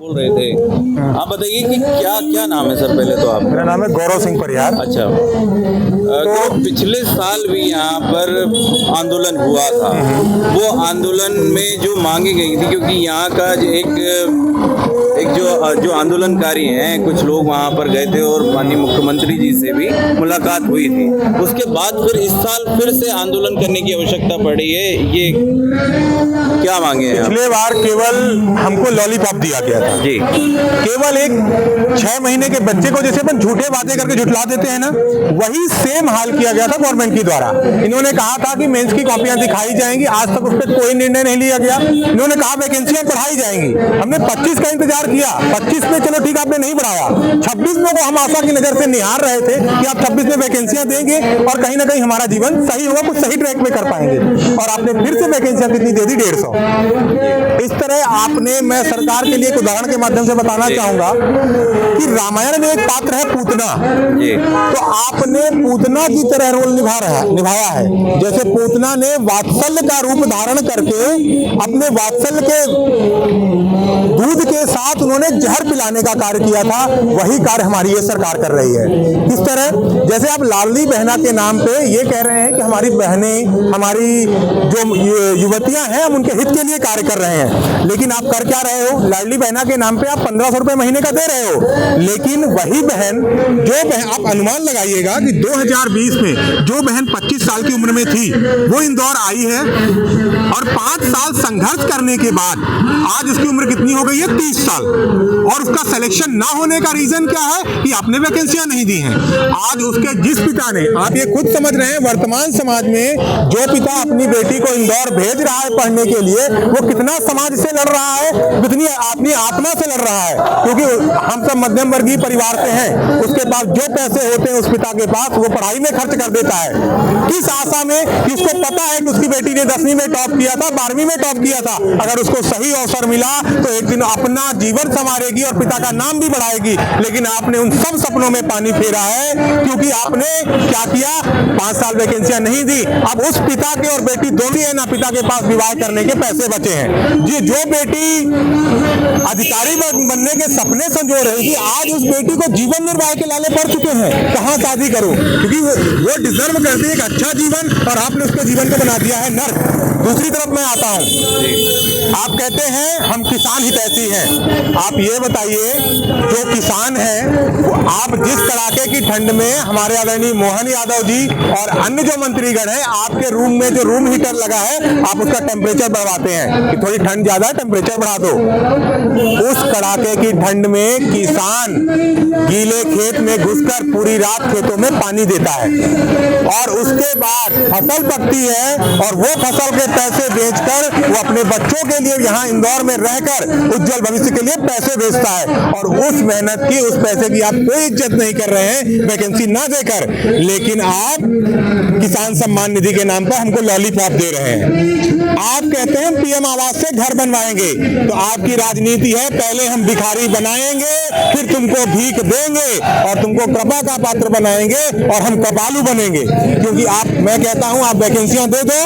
बोल रहे थे। आप बताइए कि क्या क्या नाम है सर, पहले तो आप। मेरा नाम है गौरव सिंह परिहार। अच्छा, तो पिछले साल भी यहाँ पर आंदोलन हुआ था। वो आंदोलन में जो मांगी गई थी, क्योंकि यहाँ का एक जो आंदोलनकारी हैं, कुछ लोग वहाँ पर गए थे और माननीय मुख्यमंत्री जी से भी मुलाकात हुई थी। उसके बाद फिर इस साल फिर से आंदोलन करने की आवश्यकता पड़ी है। ये क्या मांगे हैं? पिछले बार केवल हमको लॉलीपॉप दिया गया था जी। केवल एक 6 महीने के बच्चे को जैसे अपन झूठे बातें करके झुठला देते हैं ना, वही सेम हाल किया गया था गवर्नमेंट की द्वारा। इन्होंने कहा था कि मेंस की कॉपियां दिखाई जाएंगी, आज तक उस पर कोई निर्णय नहीं लिया गया। इन्होंने कहा वैकेंसियां बढ़ाई जाएंगी। हमने 25 का इंतजार किया, 25 में चलो ठीक आपने नहीं बढ़ाया, 26 में को हम आशा की नजर से निहार रहे थे कि आप 26 में वैकेंसियां देंगे और कहीं ना कहीं हमारा जीवन सही होगा, कुछ सही ट्रैक पे कर पाएंगे। और आपने फिर से वैकेंसियां कितनी दे दी? 150। इस तरह आपने, मैं सरकार के लिए एक उदाहरण के माध्यम से बताना चाहूंगा कि रामायण में एक पात्र है पूतना। तो आपने पूतना की तरह रोल निभाया है। जैसे पूतना ने वात्सल्य का रूप धारण करके अपने वात्सल्य के दूध के साथ उन्होंने जहर पिलाने का कार्य किया था, वही कार्य हमारी ये सरकार कर रही है। किस तरह? जैसे आप लाडली बहना के नाम पे ये कह रहे हैं कि हमारी बहनें, हमारी जो युवतियां हैं, हम उनके हित के लिए कार्य कर रहे हैं, लेकिन आप कर क्या रहे हो? लाडली बहना के नाम पे आप 1500 रुपए महीने का दे रहे हो, लेकिन वही बहन, आप अनुमान लगाइएगा कि 2020 में जो बहन 25 साल की उम्र में थी वो इंदौर आई है और 5 साल संघर्ष करने के बाद आज उसकी उम्र कितनी हो गई है? 30 साल। और उसका सिलेक्शन ना होने का रीजन क्या है? कि आपने वैकेंसियां नहीं दी हैं। आज उसके जिस पिता ने, आप ये खुद समझ रहे हैं, वर्तमान समाज में जो पिता अपनी बेटी को इंदौर भेज रहा है पढ़ने के लिए, वो कितना समाज से लड़ रहा है, कितनी अपनी आत्मा से लड़ रहा है। क्योंकि हम सब मध्यम वर्गीय परिवार से हैं, उसके पास जो पैसे होते हैं उस पिता के पास, वो पढ़ाई में खर्च कर देता है। किस आशा में? इसको पता है कि उसकी बेटी ने 10वीं में टॉप किया था, 12वीं में टॉप किया था, अगर उसको सही अवसर मिला तो एक दिन अपना जीवन संवारेगी और पिता का नाम भी बढ़ाएगी। लेकिन आपने उन सब सपनों में पानी फेरा है, क्योंकि आपने क्या किया? 5 साल वैकेंसियां नहीं दी। अब उस पिता के और बेटी दोनों है ना, पिता के पास विवाह करने के पैसे बचे हैं। जी, जो बेटी अधिकारी बनने के सपने संजो रही थी, आज उस बेटी को जीवन निर्वाह के लाले पड़ चुके हैं। कहां शादी करूं? क्योंकि वो डिजर्व करती है एक अच्छा जीवन, और आपने उसके जीवन को बना दिया है नर्क। दूसरी तरफ मैं आता हूं, आप कहते हैं हम किसान हितैषी हैं। आप ये बताइए, जो किसान हैं, आप जिस कड़ाके की ठंड में हमारे आदरणीय मोहन यादव जी और अन्य जो मंत्रीगण हैं, आपके रूम में जो रूम हीटर लगा है, आप उसका टेम्परेचर बढ़वाते हैं कि थोड़ी ठंड ज्यादा है, टेम्परेचर बढ़ा दो। उस कड़ाके की ठंड में किसान गीले खेत में घुसकर पूरी रात खेतों में पानी देता है, और उसके बाद फसल पकती है और वो फसल के पैसे बेचकर वो अपने बच्चों के लिए यहाँ इंदौर में रहकर उज्जवल भविष्य के लिए पैसे बेचता है। और उस मेहनत की, उस पैसे की आप कोई इज्जत नहीं कर रहे हैं वैकेंसी ना देकर, लेकिन आप किसान सम्मान निधि के नाम पर हमको लॉलीपॉप दे रहे हैं। आप कहते हैं पीएम आवास से घर बनवाएंगे, तो आपकी राजनीति है पहले हम भिखारी बनाएंगे, फिर तुमको भीख देंगे और तुमको कृपा का पात्र बनाएंगे और हम कपालू बनेंगे। क्योंकि मैं कहता हूं, आप वैकेंसियां दे दो,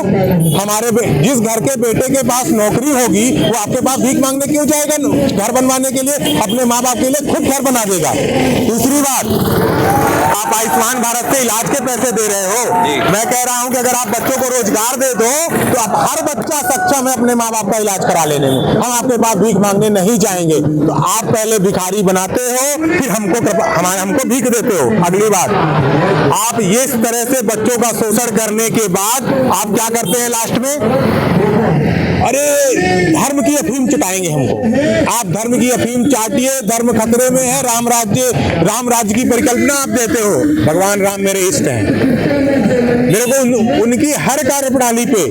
हमारे जिस घर के बेटे के पास नौकरी होगी वो आपके पास भीख मांगने क्यों जाएगा? घर बनवाने के लिए अपने माँ बाप के लिए खुद घर बना देगा। दूसरी बात, आप आयुष्मान भारत से इलाज के पैसे दे रहे हो। मैं कह रहा हूं कि अगर आप बच्चों को रोजगार दे दो तो आप हर बच्चा सक्षम है अपने माँ बाप का इलाज करा लेने में। हम आपके पास भीख मांगने नहीं जाएंगे। तो आप पहले भिखारी बनाते हो, फिर हमको भीख देते हो। अगली बात, आप इस तरह से बच्चों का शोषण करने के बाद आप क्या करते हैं लास्ट में? अरे धर्म की अफीम चटाएंगे हमको। आप धर्म की अफीम चाटिए, धर्म खतरे में है, राम राज्य की परिकल्पना आप देते हो। भगवान राम मेरे इष्ट हैं, मेरे को उनकी हर कार्य प्रणाली पे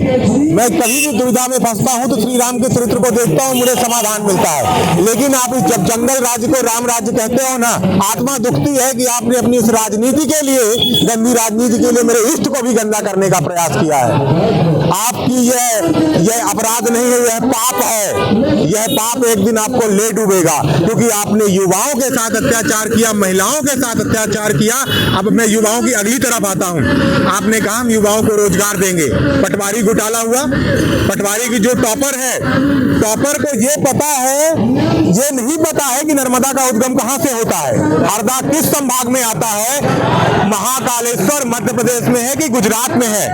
मैं कभी भी दुविधा में फंसता हूं तो श्री राम के चरित्र को देखता हूं, मुझे समाधान मिलता है। लेकिन आप जब जंगल राज्य को राम राज्य कहते हो ना, आत्मा दुखती है कि आपने अपनी इस राजनीति के लिए, गंदी राजनीति के लिए मेरे इष्ट को भी गंदा करने का प्रयास किया है। आपकी यह अपराध नहीं है, यह पाप है। यह पाप एक दिन आपको ले डूबेगा, क्योंकि आपने युवाओं के साथ अत्याचार किया, महिलाओं के साथ अत्याचार किया। अब मैं युवाओं की अगली तरफ आता हूं। आपने कहा हम युवाओं को रोजगार देंगे, पटवारी घोटाला हुआ। पटवारी की जो टॉपर है, टॉपर को ये पता है, ये नहीं पता है कि नर्मदा का उद्गम कहां से होता है, हरदा किस संभाग में आता है, महाकालेश्वर मध्य प्रदेश में है कि गुजरात में है,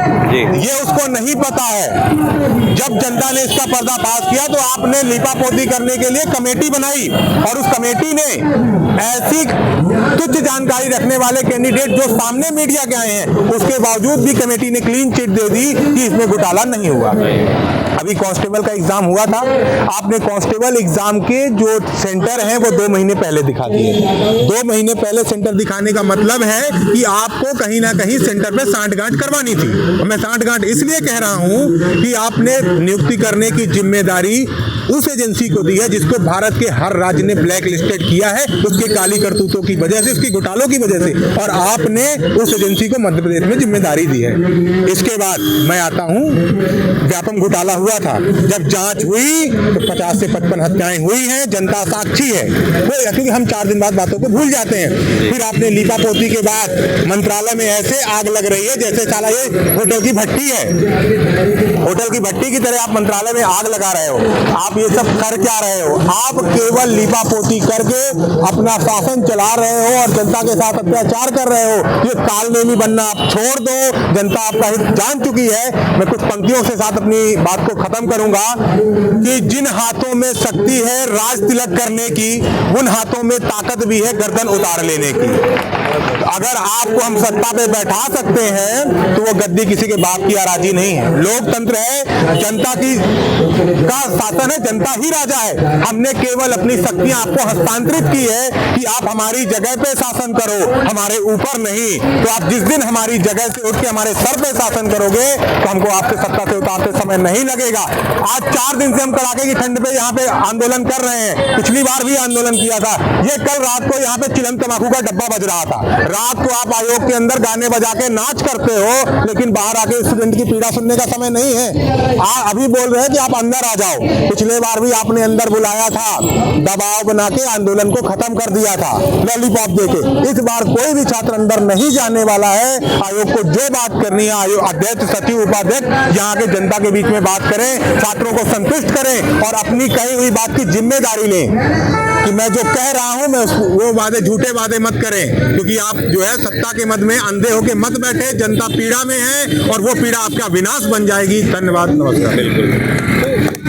ये उसको नहीं पता है। जब जनता ने इसका पर्दाफाश किया तो आपने लीपापोती करने के लिए कमेटी बनाई, और उस कमेटी ने ऐसी तुच्छ जानकारी रखने वाले कैंडिडेट जो सामने मीडिया के आए हैं, उसके बावजूद भी कमेटी ने क्लीन चिट दे दी कि इसमें घोटाला नहीं हुआ। अभी कांस्टेबल का एग्जाम हुआ था, आपने कांस्टेबल एग्जाम के जो सेंटर हैं वो 2 महीने पहले दिखा दिए। 2 महीने पहले सेंटर दिखाने का मतलब है कि आपको कहीं ना कहीं सेंटर पे सांठगांठ करवानी थी। मैं सांठगांठ इसलिए कह रहा हूं कि आपने नियुक्ति करने की जिम्मेदारी उस एजेंसी को दी है जिसको भारत के हर राज्य ने ब्लैक लिस्टेड किया है, उसके काली करतूतों की वजह से, उसकी घोटालों की वजह से, और आपने उस एजेंसी को मध्य प्रदेश में जिम्मेदारी दी है। इसके बाद मैं आता हूं, व्यापम घोटाला हुआ था, जब जांच हुई तो 50 से 55 हत्याएं हुई हैं, जनता साक्षी है वो, क्योंकि हम 4 दिन बाद बातों को भूल जाते हैं। फिर आपने लीपापोती के बाद मंत्रालय में ऐसे आग लग रही है जैसे साला ये होटल की भट्टी है, होटल की भट्टी की तरह आप मंत्रालय में आग लगा रहे हो। आप ये सब कर क्या रहे हो? आप केवल लीपापोती करके अपना शासन चला रहे हो और जनता के साथ अत्याचार कर रहे हो। ये तालमेली बनना आप छोड़ दो, जनता आपका हित जान चुकी है। मैं कुछ पंक्तियों से साथ अपनी बात को खत्म करूंगा कि जिन हाथों में शक्ति है राज तिलक करने की, उन हाथों में ताकत भी है गर्दन उतार लेने की। अगर आपको हम सत्ता पे बैठा सकते हैं तो वो गद्दी किसी के बाप की राजी नहीं है। लोकतंत्र है, जनता का शासन है, जनता ही राजा है। हमने केवल अपनी शक्तियां आपको हस्तांतरित की है कि आप हमारी जगह पे शासन करो, हमारे ऊपर नहीं। तो आप जिस दिन हमारी जगह से उठ के हमारे सर पे शासन करोगे तो हमको आपसे सत्ता से उतारते समय नहीं लगेगा। आज 4 दिन से हम कड़ाके की ठंड पे यहाँ पे आंदोलन कर रहे हैं, पिछली बार भी आंदोलन किया था। ये कल रात को यहाँ पे चिलम तम्बाकू का डब्बा बज रहा था। रात को आप आयोग के अंदर गाने बजा के नाच करते हो, लेकिन बाहर आके स्टूडेंट की पीड़ा सुनने का समय नहीं है। अभी बोल रहे हैं कि आप अंदर आ जाओ। पिछले बार भी आपने अंदर बुलाया था, दबाव बना के आंदोलन को खत्म कर दिया था लॉलीपॉप देके। इस बार कोई भी छात्र अंदर नहीं जाने वाला है। आयोग को जो बात करनी है, आयोग अध्यक्ष, सचिव, उपाध्यक्ष यहाँ के जनता के बीच में बात करें, छात्रों को संतुष्ट करें और अपनी कही हुई बात की जिम्मेदारी लें कि मैं जो कह रहा हूं मैं वो वादे, झूठे वादे मत करें, क्योंकि आप जो है सत्ता के मद में अंधे होके मत बैठे। जनता पीड़ा में है और वो पीड़ा आपका विनाश बन जाएगी। धन्यवाद, नमस्कार। बिल्कुल।